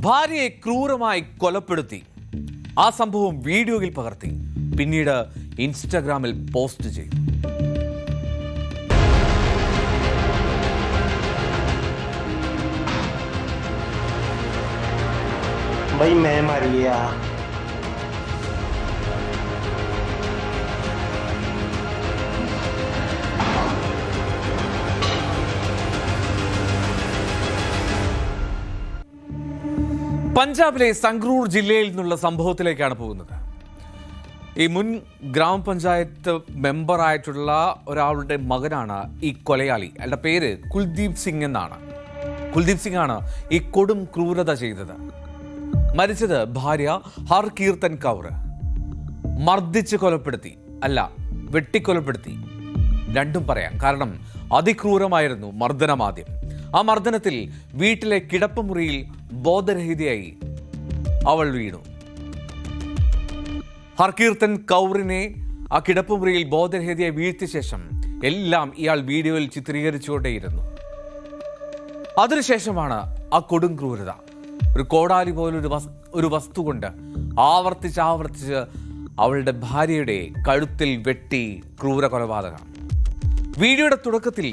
ഭാര്യയെ ക്രൂരമായി കൊലപ്പെടുത്തി. ആ സംഭവം വീഡിയോയിൽ പകർത്തി പിന്നീട് ഇൻസ്റ്റാഗ്രാമിൽ പോസ്റ്റ് ചെയ്തു. भाई मैं मर गया। പഞ്ചാബിലെ സംഗ്രൂർ ജില്ലയിൽ നിന്നുള്ള സംഭവത്തിലേക്കാണ് പോകുന്നത്. ഈ മുൻ ഗ്രാമപഞ്ചായത്ത് മെമ്പറായിട്ടുള്ള ഒരാളുടെ മകനാണ് ഈ കൊലയാളി. അയാളുടെ പേര് കുൽദീപ് സിംഗ് എന്നാണ്. കുൽദീപ് സിംഗ് ആണ് ഈ കൊടും ക്രൂരത ചെയ്തത്. മരിച്ചത് ഭാര്യ ഹർകീർത്തൻ കൗർ. മർദ്ദിച്ച് കൊലപ്പെടുത്തി, അല്ല വെട്ടിക്കൊലപ്പെടുത്തി, രണ്ടും പറയാം. കാരണം അതിക്രൂരമായിരുന്നു മർദ്ദനം. ആദ്യം ആ മർദ്ദനത്തിൽ വീട്ടിലെ കിടപ്പുമുറിയിൽ ബോധരഹിതയായി അവൾ വീണു. ഹർകീർത്തൻ കൗറിനെ ആ കിടപ്പുമുറിയിൽ ബോധരഹിതയായി വീഴ്ത്തിയ ശേഷം എല്ലാം ഇയാൾ വീഡിയോയിൽ ചിത്രീകരിച്ചുകൊണ്ടേയിരുന്നു. അതിനുശേഷമാണ് ആ കൊടും ക്രൂരത. ഒരു കോടാലി പോലൊരു വസ്തു കൊണ്ട് ആവർത്തിച്ച് അവളുടെ ഭാര്യയുടെ കഴുത്തിൽ വെട്ടി ക്രൂര കൊലപാതകം. വീഡിയോയുടെ തുടക്കത്തിൽ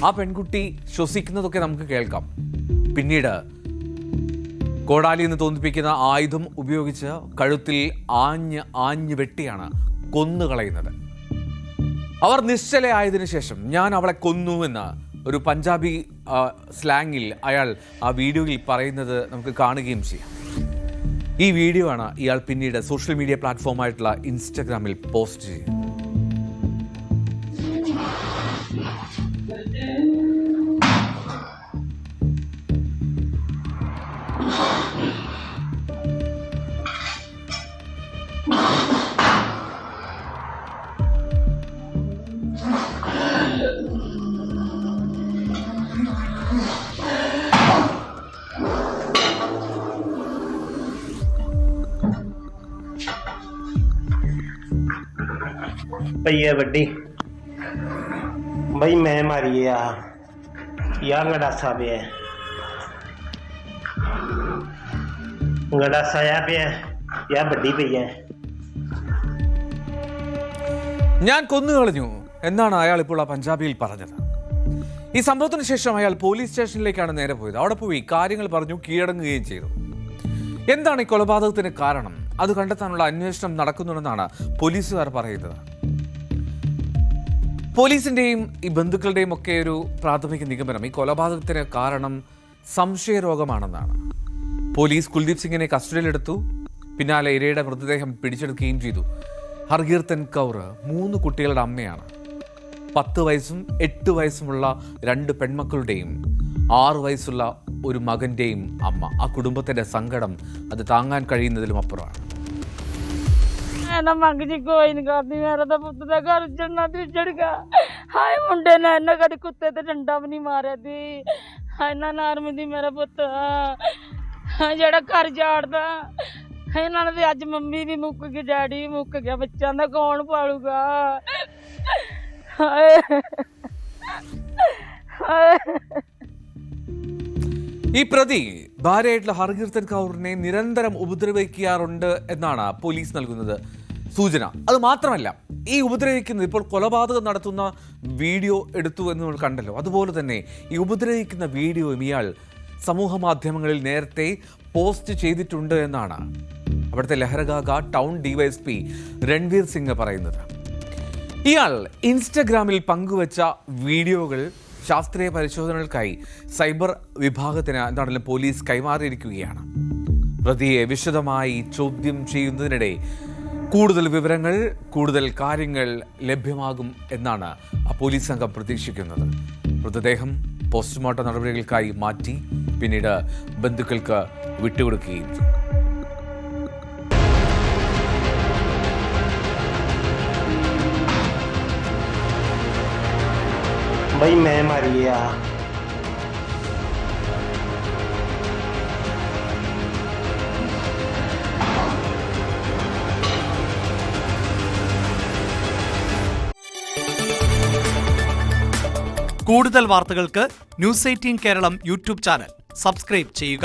ആ പെൺകുട്ടി ശ്വസിക്കുന്നതൊക്കെ നമുക്ക് കേൾക്കാം. പിന്നീട് കോടാലി എന്ന് തോന്നിപ്പിക്കുന്ന ആയുധം ഉപയോഗിച്ച് കഴുത്തിൽ ആഞ്ഞ് വെട്ടിയാണ് കൊന്നുകളയുന്നത്. അവർ നിശ്ചലയായതിനു ശേഷം ഞാൻ അവളെ കൊന്നുവെന്ന് ഒരു പഞ്ചാബി സ്ലാങ്ങിൽ അയാൾ ആ വീഡിയോയിൽ പറയുന്നത് നമുക്ക് കാണുകയും ചെയ്യാം. ഈ വീഡിയോ ആണ് ഇയാൾ പിന്നീട് സോഷ്യൽ മീഡിയ പ്ലാറ്റ്ഫോമായിട്ടുള്ള ഇൻസ്റ്റഗ്രാമിൽ പോസ്റ്റ് ചെയ്തത്. भैया बड्डी भाई मैं मर गया यार। गड़ासा पे है, गड़ासा या पे है या बड्डी पे है। ഞാൻ കൊന്നുകളഞ്ഞു എന്നാണ് അയാൾ ഇപ്പോൾ ആ പഞ്ചാബിയിൽ പറഞ്ഞത്. ഈ സംഭവത്തിന് ശേഷം അയാൾ പോലീസ് സ്റ്റേഷനിലേക്കാണ് നേരെ പോയത്. അവിടെ പോയി കാര്യങ്ങൾ പറഞ്ഞു, കീഴടങ്ങുകയും ചെയ്തു. എന്താണ് ഈ കൊലപാതകത്തിന് കാരണം? അത് കണ്ടെത്താനുള്ള അന്വേഷണം നടക്കുന്നുണ്ടെന്നാണ് പോലീസുകാർ പറയുന്നത്. പോലീസിന്റെയും ഈ ബന്ധുക്കളുടെയും ഒക്കെ ഒരു പ്രാഥമിക നിഗമനം ഈ കൊലപാതകത്തിന് കാരണം സംശയരോഗമാണെന്നാണ്. പോലീസ് കുൽദീപ് സിംഗിനെ കസ്റ്റഡിയിലെടുത്തു. പിന്നാലെ ഇരയുടെ മൃതദേഹം പിടിച്ചെടുക്കുകയും ചെയ്തു. ഹർകീർത്തൻ കൗർ 3 കുട്ടികളുടെ അമ്മയാണ്. 10 വയസ്സും 8 വയസ്സുമുള്ള 2 പെൺമക്കളുടെയും 6 വയസ്സുള്ള ഒരു മകന്റെയും അമ്മ. ആ കുടുംബത്തിന്റെ സങ്കടം അത് താങ്ങാൻ കഴിയുന്നതിലും അപ്പുറമാണ്. ਮੰਗ ਜੀ ਕੋਈ ਨਹੀਂ ਕਰਦੀ, ਮੇਰਾ ਤਾਂ ਪੁੱਤ ਦਾ ਘਰ ਜੜਨਾ ਤੇ ਜੜ ਗਿਆ। ਹਾਏ ਮੁੰਡੇ ਨੇ ਇਹਨਾਂ ਕਦੀ ਕੁੱਤੇ ਤੇ ਡੰਡਾ ਵੀ ਨਹੀਂ ਮਾਰਿਆ ਦੀ। ਇਹਨਾਂ ਨਾਰਮ ਦੀ ਮੇਰਾ ਪੁੱਤ ਜਿਹੜਾ ਘਰ ਜਾੜਦਾ। ਇਹਨਾਂ ਨੇ ਅੱਜ ਮੰਮੀ ਵੀ ਮੁੱਕ ਗਈ, ਡੈਡੀ ਵੀ ਮੁੱਕ ਗਿਆ, ਬੱਚਿਆਂ ਦਾ ਕੌਣ ਪਾਲੂਗਾ? ਹਾਏ ਹਾਏ। ഈ പ്രതി ഭാര്യയായിട്ടുള്ള ഹർകീർത്തൻ കൗറിനെ നിരന്തരം ഉപദ്രവിക്കാറുണ്ട് എന്നാണ് പോലീസ് നൽകുന്നത് സൂചന. അത് മാത്രമല്ല, ഈ ഉപദ്രവിക്കുന്നത് ഇപ്പോൾ കൊലപാതകം നടത്തുന്ന വീഡിയോ എടുത്തു എന്ന് നമ്മൾ കണ്ടല്ലോ, അതുപോലെ തന്നെ ഈ ഉപദ്രവിക്കുന്ന വീഡിയോയും ഇയാൾ സമൂഹ മാധ്യമങ്ങളിൽ നേരത്തെ പോസ്റ്റ് ചെയ്തിട്ടുണ്ട് എന്നാണ് അവിടുത്തെ ലഹരഗാഗ ടൗൺ DYSP രൺവീർ സിംഗ് പറയുന്നത്. ഇയാൾ ഇൻസ്റ്റഗ്രാമിൽ പങ്കുവച്ച വീഡിയോകൾ ശാസ്ത്രീയ പരിശോധനകൾക്കായി സൈബർ വിഭാഗത്തിന് പോലീസ് കൈമാറിയിരിക്കുകയാണ്. പ്രതിയെ വിശദമായി ചോദ്യം ചെയ്യുന്നതിനിടെ കൂടുതൽ വിവരങ്ങൾ, കൂടുതൽ കാര്യങ്ങൾ ലഭ്യമാകും എന്നാണ് ആ പോലീസ് സംഘം പ്രതീക്ഷിക്കുന്നത്. മൃതദേഹം പോസ്റ്റ്മോർട്ടം നടപടികൾക്കായി മാറ്റി പിന്നീട് ബന്ധുക്കൾക്ക് വിട്ടുകൊടുക്കുകയും ചെയ്തു. भाई मैं मर गया। കൂടുതൽ വാർത്തകൾക്ക് news 18 Keralam YouTube channel subscribe ചെയ്യുക.